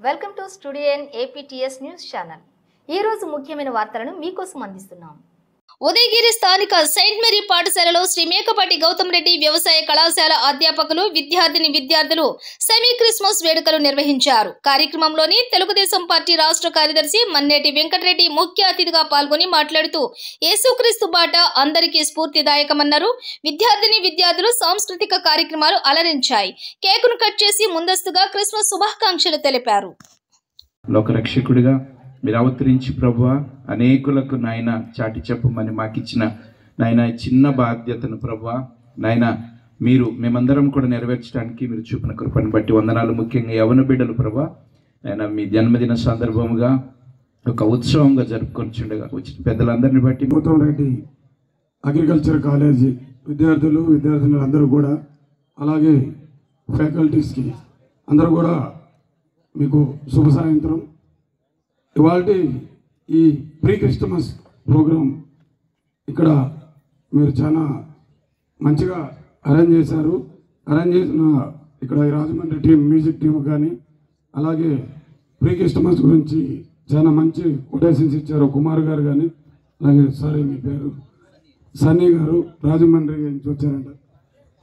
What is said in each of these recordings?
Welcome to studio N APTS news channel. ఈ రోజు ముఖ్యమైన వార్తలను మీకోసం అందిస్తున్నాం. ఉదయగిరి స్థానిక సెయింట్ మేరీ పాఠశాలలో శ్రీ మేకపాటి గౌతమ్ రెడ్డి వ్యవసాయ కళాశాల అధ్యాపకులు విద్యార్థులు సెమీ క్రిస్మస్ వేడుకలు నిర్వహించారు. కార్యక్రమంలోని తెలుగుదేశం పార్టీ రాష్ట్ర కార్యదర్శి మన్నేటి వెంకటరెడ్డి ముఖ్య అతిథిగా పాల్గొని మాట్లాడుతూ యేసుక్రీస్తు బాట అందరికీ స్ఫూర్తిదాయకమన్నారు. విద్యార్థులు సాంస్కృతిక కార్యక్రమాలు అలరించాయి. కేకును కట్ చేసి ముందస్తుగా క్రిస్మస్ శుభాకాంక్షలు తెలిపారు. లోకరక్షకుడిగా మీరు అవతరించి ప్రభువా అనేకులకు నాయన చాటి చెప్పమని మాకిచ్చిన నాయన చిన్న బాధ్యతను ప్రభువా నాయన మీరు మేమందరం కూడా నెరవేర్చడానికి మీరు చూపిన కృపను బట్టి వందనాలు. ముఖ్యంగా యవన బిడ్డలు ప్రభువా నాయన మీ జన్మదిన సందర్భముగా ఒక ఉత్సవంగా జరుపుకొనిచుండగా వచ్చిన పెద్దలందరినీ బట్టి గౌతమ్ రెడ్డి అగ్రికల్చర్ కాలేజీ విద్యార్థులు అందరూ కూడా అలాగే ఫ్యాకల్టీస్కి అందరూ కూడా మీకు శుభ సాయంత్రం. ఇవాళ ఈ ప్రీ క్రిస్టమస్ ప్రోగ్రాం ఇక్కడ మీరు చాలా మంచిగా అరేంజ్ చేశారు. అరేంజ్ చేసిన ఇక్కడ ఈ రాజమండ్రి టీం మ్యూజిక్ టీం కానీ అలాగే ప్రీ క్రిస్టమస్ గురించి చాలా మంచి కొటేషన్స్ ఇచ్చారు. కుమార్ గారు కానీ అలాగే సారీ మీ పేరు సన్నీ గారు రాజమండ్రి నుంచి వచ్చారంట.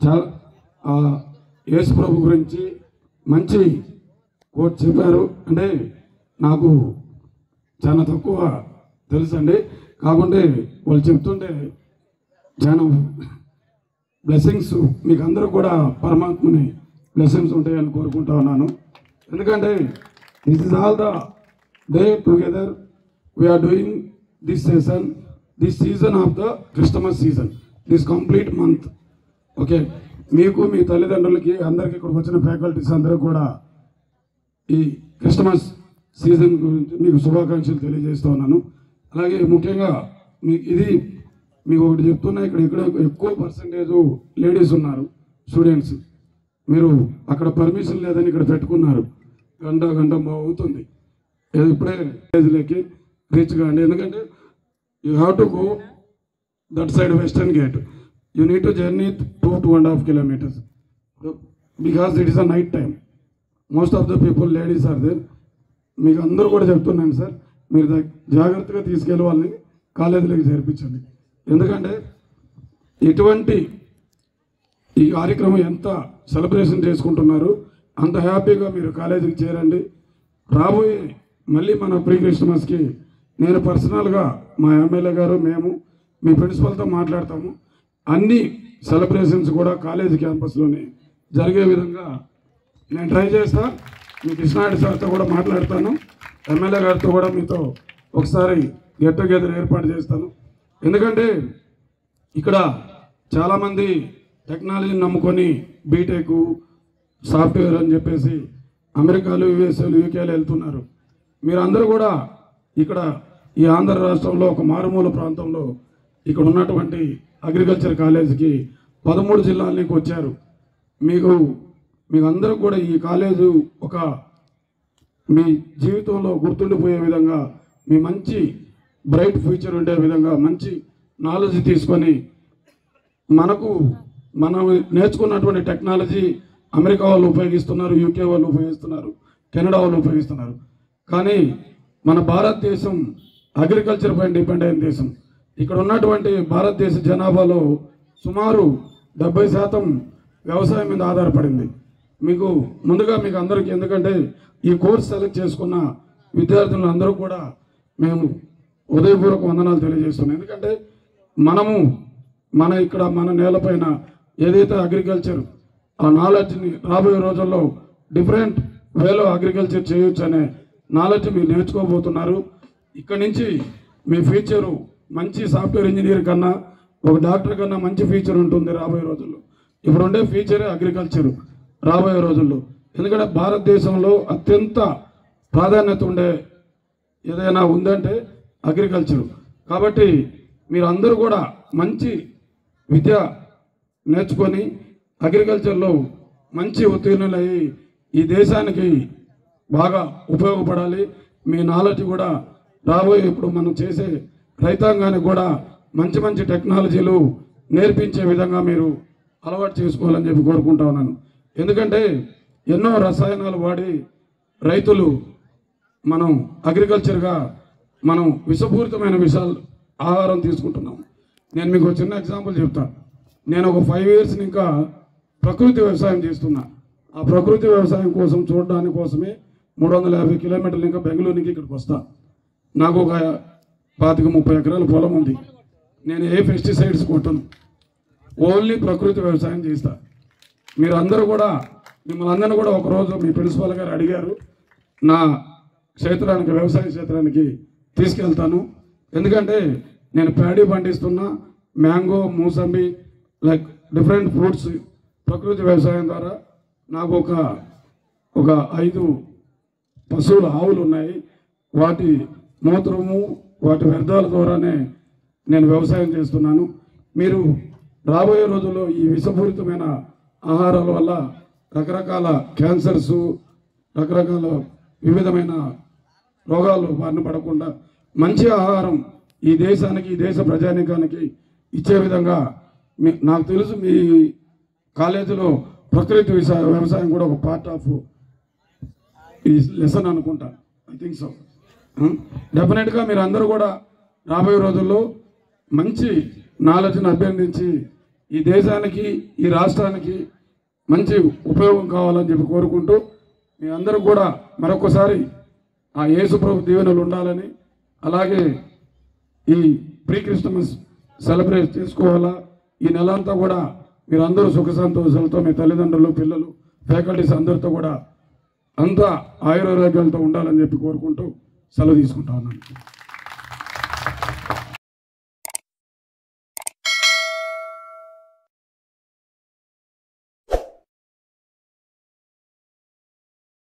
చాలా యేసు ప్రభు గురించి మంచి కోట్ చెప్పారు. అంటే నాకు చాలా తక్కువ తెలుసండి, కాకుంటే వాళ్ళు చెప్తుంటే చాలా బ్లెస్సింగ్స్ మీకు అందరూ కూడా పరమాత్మని బ్లెస్సింగ్స్ ఉంటాయని కోరుకుంటా ఉన్నాను. ఎందుకంటే this is all the day together we are doing this season of the Christmas season, this complete month. Okay, మీకు మీ తల్లిదండ్రులకి అందరికీ ఇక్కడికి వచ్చిన ఫ్యాకల్టీస్ అందరూ కూడా ఈ క్రిస్టమస్ సీజన్ గురించి మీకు శుభాకాంక్షలు తెలియజేస్తూ ఉన్నాను. అలాగే ముఖ్యంగా మీకు ఒకటి చెప్తున్నా, ఇక్కడ ఎక్కువ పర్సంటేజ్ లేడీస్ ఉన్నారు స్టూడెంట్స్. మీరు అక్కడ పర్మిషన్ లేదని ఇక్కడ పెట్టుకున్నారు. గంట అవుతుంది. ఇప్పుడే స్టేజ్లోకి రీచ్ కాండి. ఎందుకంటే you have to go that side western gate. You need to journey 2.5 kilometers because it is a night time. Most of the people ladies are there. మీకు అందరూ కూడా చెప్తున్నాను సార్, మీరు జాగ్రత్తగా తీసుకెళ్ళి వాళ్ళని కాలేజీలోకి చేర్పించండి. ఎందుకంటే ఇటువంటి ఈ కార్యక్రమం ఎంత సెలబ్రేషన్ చేసుకుంటున్నారు అంత హ్యాపీగా మీరు కాలేజీకి చేరండి. రాబోయే మళ్ళీ మన ప్రీ క్రిస్టమస్కి నేను పర్సనల్గా మా ఎమ్మెల్యే గారు మేము మీ ప్రిన్సిపల్తో మాట్లాడతాము. అన్ని సెలబ్రేషన్స్ కూడా కాలేజీ క్యాంపస్లోనే జరిగే విధంగా నేను ట్రై చేస్తా. మీ కృష్ణారెడ్డి సార్తో కూడా మాట్లాడతాను. ఎమ్మెల్యే గారితో కూడా మీతో ఒకసారి గెట్ టుగెదర్ ఏర్పాటు చేస్తాను. ఎందుకంటే ఇక్కడ చాలామంది టెక్నాలజీని నమ్ముకొని బీటెక్ సాఫ్ట్వేర్ అని చెప్పేసి అమెరికాలు యుఎస్ఏలు యూకేలు వెళ్తున్నారు. మీరందరూ కూడా ఇక్కడ ఈ ఆంధ్ర రాష్ట్రంలో ఒక మారుమూల ప్రాంతంలో ఇక్కడ ఉన్నటువంటి అగ్రికల్చర్ కాలేజీకి 13 జిల్లాల నుంచి వచ్చారు. మీకు అందరూ కూడా ఈ కాలేజు ఒక మీ జీవితంలో గుర్తుండిపోయే విధంగా, మీ మంచి బ్రైట్ ఫ్యూచర్ ఉండే విధంగా మంచి నాలెడ్జ్ తీసుకొని మనం నేర్చుకున్నటువంటి టెక్నాలజీ అమెరికా వాళ్ళు ఉపయోగిస్తున్నారు, యూకే వాళ్ళు ఉపయోగిస్తున్నారు, కెనడా వాళ్ళు ఉపయోగిస్తున్నారు. కానీ మన భారతదేశం అగ్రికల్చర్ పైన డిపెండ్ అయిన దేశం. ఇక్కడ ఉన్నటువంటి భారతదేశ జనాభాలో సుమారు 70% వ్యవసాయం మీద ఆధారపడింది. ముందుగా మీకు అందరికీ, ఎందుకంటే ఈ కోర్స్ సెలెక్ట్ చేసుకున్న విద్యార్థులను అందరూ కూడా మేము ఉదయపూర్వక వందనాలు తెలియజేస్తున్నాం. ఎందుకంటే మన నేలపైన ఏదైతే అగ్రికల్చర్ ఆ నాలెడ్జ్ని రాబోయే రోజుల్లో డిఫరెంట్ వేలో అగ్రికల్చర్ చేయొచ్చు అనే నాలెడ్జ్ మీరు నేర్చుకోబోతున్నారు. ఇక్కడ నుంచి మీ ఫ్యూచరు మంచి సాఫ్ట్వేర్ ఇంజనీర్ కన్నా ఒక డాక్టర్ కన్నా మంచి ఫ్యూచర్ ఉంటుంది రాబోయే రోజుల్లో. ఇప్పుడు ఉండే ఫ్యూచరే అగ్రికల్చరు రాబోయే రోజుల్లో. ఎందుకంటే భారతదేశంలో అత్యంత ప్రాధాన్యత ఉండే ఏదైనా ఉందంటే అగ్రికల్చరు. కాబట్టి మీరు అందరూ కూడా మంచి విద్య నేర్చుకొని అగ్రికల్చర్లో మంచి ఉత్తీర్ణులయ్యి ఈ దేశానికి బాగా ఉపయోగపడాలి. మీ నాలెడ్జ్ కూడా రాబోయే ఇప్పుడు మనం చేసే రైతాంగానికి కూడా మంచి టెక్నాలజీలు నేర్పించే విధంగా మీరు అలవాటు చేసుకోవాలని చెప్పి కోరుకుంటా ఉన్నాను. ఎందుకంటే ఎన్నో రసాయనాలు వాడి రైతులు మనం అగ్రికల్చర్గా మనం విషపూరితమైన ఆహారం తీసుకుంటున్నాం. నేను మీకు చిన్న ఎగ్జాంపుల్ చెప్తా. నేను ఒక 5 years ఇంకా ప్రకృతి వ్యవసాయం చేస్తున్నా. ఆ ప్రకృతి వ్యవసాయం కోసం చూడడానికి కోసమే 350 kilometers ఇంకా బెంగళూరు నుంచి ఇక్కడికి వస్తా. నాకు ఒక 25-30 ఎకరాల పొలం ఉంది. నేను ఏ పెస్టిసైడ్స్ కొట్టను, ఓన్లీ ప్రకృతి వ్యవసాయం చేస్తా. మీరు అందరూ కూడా, మిమ్మల్ని అందరినీ కూడా ఒకరోజు మీ ప్రిన్సిపాల్ గారు అడిగారు, నా క్షేత్రానికి, వ్యవసాయ క్షేత్రానికి తీసుకెళ్తాను. ఎందుకంటే నేను ప్యాడీ పండిస్తున్నా, mango, mosambi, like different fruits ప్రకృతి వ్యవసాయం ద్వారా. నాకు ఒక 5 పశువుల ఆవులు ఉన్నాయి. వాటి మూత్రము, వాటి వ్యర్థాల ద్వారానే నేను వ్యవసాయం చేస్తున్నాను. మీరు రాబోయే రోజుల్లో ఈ విషపూరితమైన ఆహారాల వల్ల రకరకాల క్యాన్సర్స్, రకరకాల వివిధమైన రోగాలు బారిన పడకుండా మంచి ఆహారం ఈ దేశానికి, ఈ దేశ ప్రజానీకానికి ఇచ్చే విధంగా నాకు తెలుసు మీ కాలేజీలో ప్రకృతి వ్యవసాయం కూడా ఒక పార్ట్ ఆఫ్ ఈ లెసన్ అనుకుంటా. I think so. డెఫినెట్గా మీరు అందరూ కూడా రాబోయే రోజుల్లో మంచి నాలెడ్జ్ని అభ్యర్థించి ఈ దేశానికి, ఈ రాష్ట్రానికి మంచి ఉపయోగం కావాలని చెప్పి కోరుకుంటూ, మీ అందరూ కూడా మరొకసారి ఆ యేసు ప్రభు దీవెనలు ఉండాలని, అలాగే ఈ ప్రీ క్రిస్టమస్ సెలబ్రేట్ చేసుకోవాలా. ఈ నెల అంతా కూడా మీరందరూ సుఖ సంతోషాలతో, మీ తల్లిదండ్రులు, పిల్లలు, ఫ్యాకల్టీస్ అందరితో కూడా అంతా ఆయురారోగ్యాలతో ఉండాలని చెప్పి కోరుకుంటూ సెలవు తీసుకుంటా ఉన్నాను.